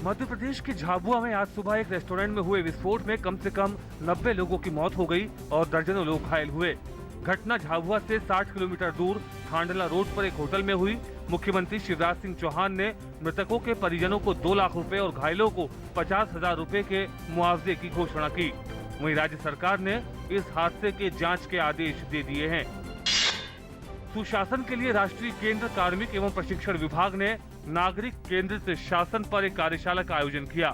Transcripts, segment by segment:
मध्य प्रदेश के झाबुआ में आज सुबह एक रेस्टोरेंट में हुए विस्फोट में कम से कम 90 लोगों की मौत हो गई और दर्जनों लोग घायल हुए। घटना झाबुआ से 60 किलोमीटर दूर थांडला रोड पर एक होटल में हुई। मुख्यमंत्री शिवराज सिंह चौहान ने मृतकों के परिजनों को 2 लाख रुपए और घायलों को 50,000 रुपए के मुआवजे की घोषणा की। वहीं राज्य सरकार ने इस हादसे के जांच के आदेश दे दिए हैं। सुशासन के लिए राष्ट्रीय केंद्र कार्मिक एवं प्रशिक्षण विभाग ने नागरिक केंद्रित शासन पर एक कार्यशाला का आयोजन किया।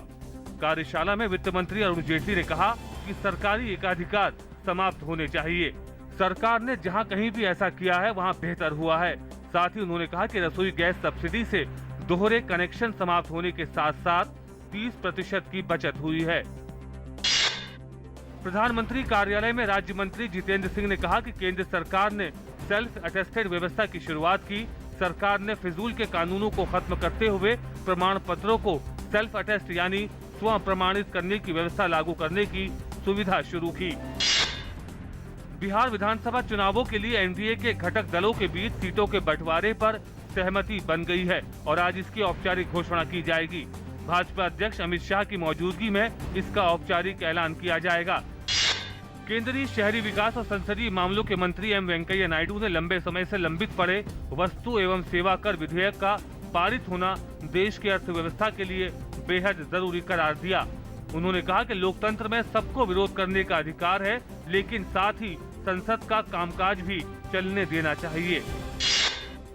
कार्यशाला में वित्त मंत्री अरुण जेटली ने कहा कि सरकारी एकाधिकार समाप्त होने चाहिए। सरकार ने जहां कहीं भी ऐसा किया है वहां बेहतर हुआ है। साथ ही उन्होंने कहा कि रसोई गैस सब्सिडी से दोहरे कनेक्शन समाप्त होने के साथ साथ 30% की बचत हुई है। प्रधानमंत्री कार्यालय में राज्य मंत्री जितेंद्र सिंह ने कहा कि केंद्र सरकार ने सेल्फ अटेस्टेड व्यवस्था की शुरुआत की। सरकार ने फिजूल के कानूनों को खत्म करते हुए प्रमाण पत्रों को सेल्फ अटेस्ट यानी स्व प्रमाणित करने की व्यवस्था लागू करने की सुविधा शुरू की। बिहार विधानसभा चुनावों के लिए एनडीए के घटक दलों के बीच सीटों के बंटवारे पर सहमति बन गई है और आज इसकी औपचारिक घोषणा की जाएगी। भाजपा अध्यक्ष अमित शाह की मौजूदगी में इसका औपचारिक ऐलान किया जाएगा। केंद्रीय शहरी विकास और संसदीय मामलों के मंत्री एम वेंकैया नायडू ने लंबे समय से लंबित पड़े वस्तु एवं सेवा कर विधेयक का पारित होना देश की अर्थव्यवस्था के लिए बेहद जरूरी करार दिया। उन्होंने कहा कि लोकतंत्र में सबको विरोध करने का अधिकार है, लेकिन साथ ही संसद का कामकाज भी चलने देना चाहिए।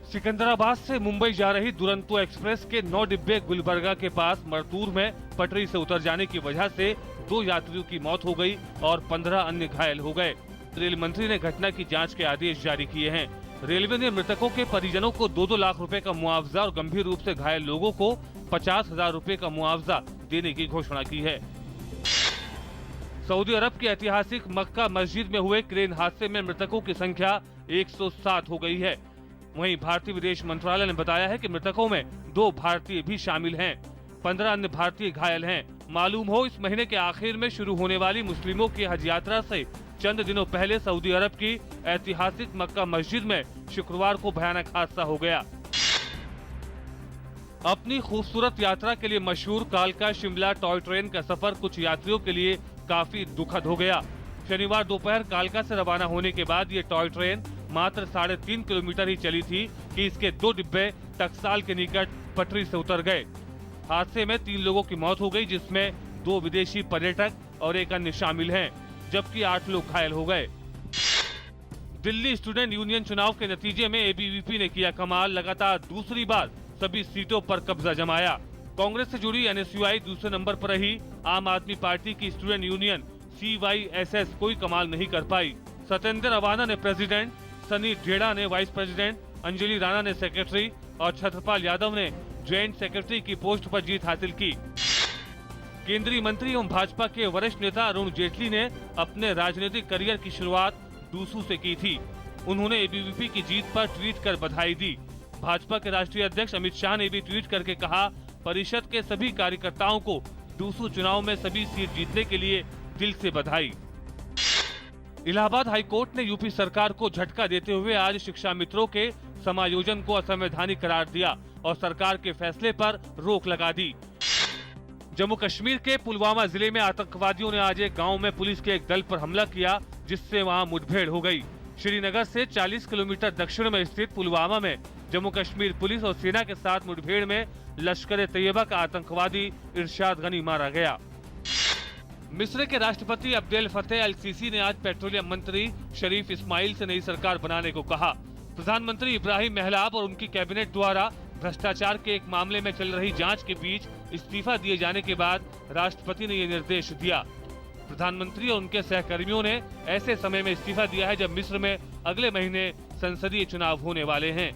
सिकंदराबाद से मुंबई जा रही दुरंतो एक्सप्रेस के 9 डिब्बे गुलबर्गा के पास मरतूर में पटरी से उतर जाने की वजह से 2 यात्रियों की मौत हो गई और 15 अन्य घायल हो गए। रेल मंत्री ने घटना की जांच के आदेश जारी किए हैं। रेलवे ने मृतकों के परिजनों को 2-2 लाख रुपए का मुआवजा और गंभीर रूप से घायल लोगों को 50,000 रुपए का मुआवजा देने की घोषणा की है। सऊदी अरब की ऐतिहासिक मक्का मस्जिद में हुए क्रेन हादसे में मृतकों की संख्या 107 हो गई है। वहीं भारतीय विदेश मंत्रालय ने बताया है कि मृतकों में 2 भारतीय भी शामिल हैं। 15 अन्य भारतीय घायल हैं। मालूम हो इस महीने के आखिर में शुरू होने वाली मुस्लिमों की हज यात्रा से चंद दिनों पहले सऊदी अरब की ऐतिहासिक मक्का मस्जिद में शुक्रवार को भयानक हादसा हो गया। अपनी खूबसूरत यात्रा के लिए मशहूर कालका शिमला टॉय ट्रेन का सफर कुछ यात्रियों के लिए काफी दुखद हो गया। शनिवार दोपहर कालका से रवाना होने के बाद ये टॉय ट्रेन मात्र 3.5 किलोमीटर ही चली थी कि इसके 2 डिब्बे टकसाल के निकट पटरी से उतर गए। हादसे में 3 लोगों की मौत हो गई, जिसमें 2 विदेशी पर्यटक और एक अन्य शामिल हैं, जबकि 8 लोग घायल हो गए। दिल्ली स्टूडेंट यूनियन चुनाव के नतीजे में एबीवीपी ने किया कमाल। लगातार दूसरी बार सभी सीटों पर कब्जा जमाया। कांग्रेस से जुड़ी एनएसयूआई दूसरे नंबर पर रही। आम आदमी पार्टी की स्टूडेंट यूनियन CYSS कोई कमाल नहीं कर पाई। सत्येंद्र अवाना ने प्रेसिडेंट, सनी ढेड़ा ने वाइस प्रेसिडेंट, अंजलि राणा ने सेक्रेटरी और छत्रपाल यादव ने ज्वाइंट सेक्रेटरी की पोस्ट पर जीत हासिल की। केंद्रीय मंत्री एवं भाजपा के वरिष्ठ नेता अरुण जेटली ने अपने राजनीतिक करियर की शुरुआत डूसू से की थी। उन्होंने एबीवीपी की जीत पर ट्वीट कर बधाई दी। भाजपा के राष्ट्रीय अध्यक्ष अमित शाह ने भी ट्वीट करके कहा, परिषद के सभी कार्यकर्ताओं को डूसू चुनाव में सभी सीट जीतने के लिए दिल से बधाई। इलाहाबाद हाईकोर्ट ने यूपी सरकार को झटका देते हुए आज शिक्षा मित्रों के समायोजन को असंवैधानिक करार दिया और सरकार के फैसले पर रोक लगा दी। जम्मू कश्मीर के पुलवामा जिले में आतंकवादियों ने आज एक गांव में पुलिस के एक दल पर हमला किया, जिससे वहां मुठभेड़ हो गई। श्रीनगर से 40 किलोमीटर दक्षिण में स्थित पुलवामा में जम्मू कश्मीर पुलिस और सेना के साथ मुठभेड़ में लश्कर-ए-तैयबा का आतंकवादी इरशाद गनी मारा गया। मिस्र के राष्ट्रपति अब्देल फतेह अल सीसी ने आज पेट्रोलियम मंत्री शरीफ इस्माइल से नई सरकार बनाने को कहा। प्रधानमंत्री इब्राहिम महलाब और उनकी कैबिनेट द्वारा भ्रष्टाचार के एक मामले में चल रही जांच के बीच इस्तीफा दिए जाने के बाद राष्ट्रपति ने ये निर्देश दिया। प्रधानमंत्री और उनके सहकर्मियों ने ऐसे समय में इस्तीफा दिया है जब मिस्र में अगले महीने संसदीय चुनाव होने वाले हैं।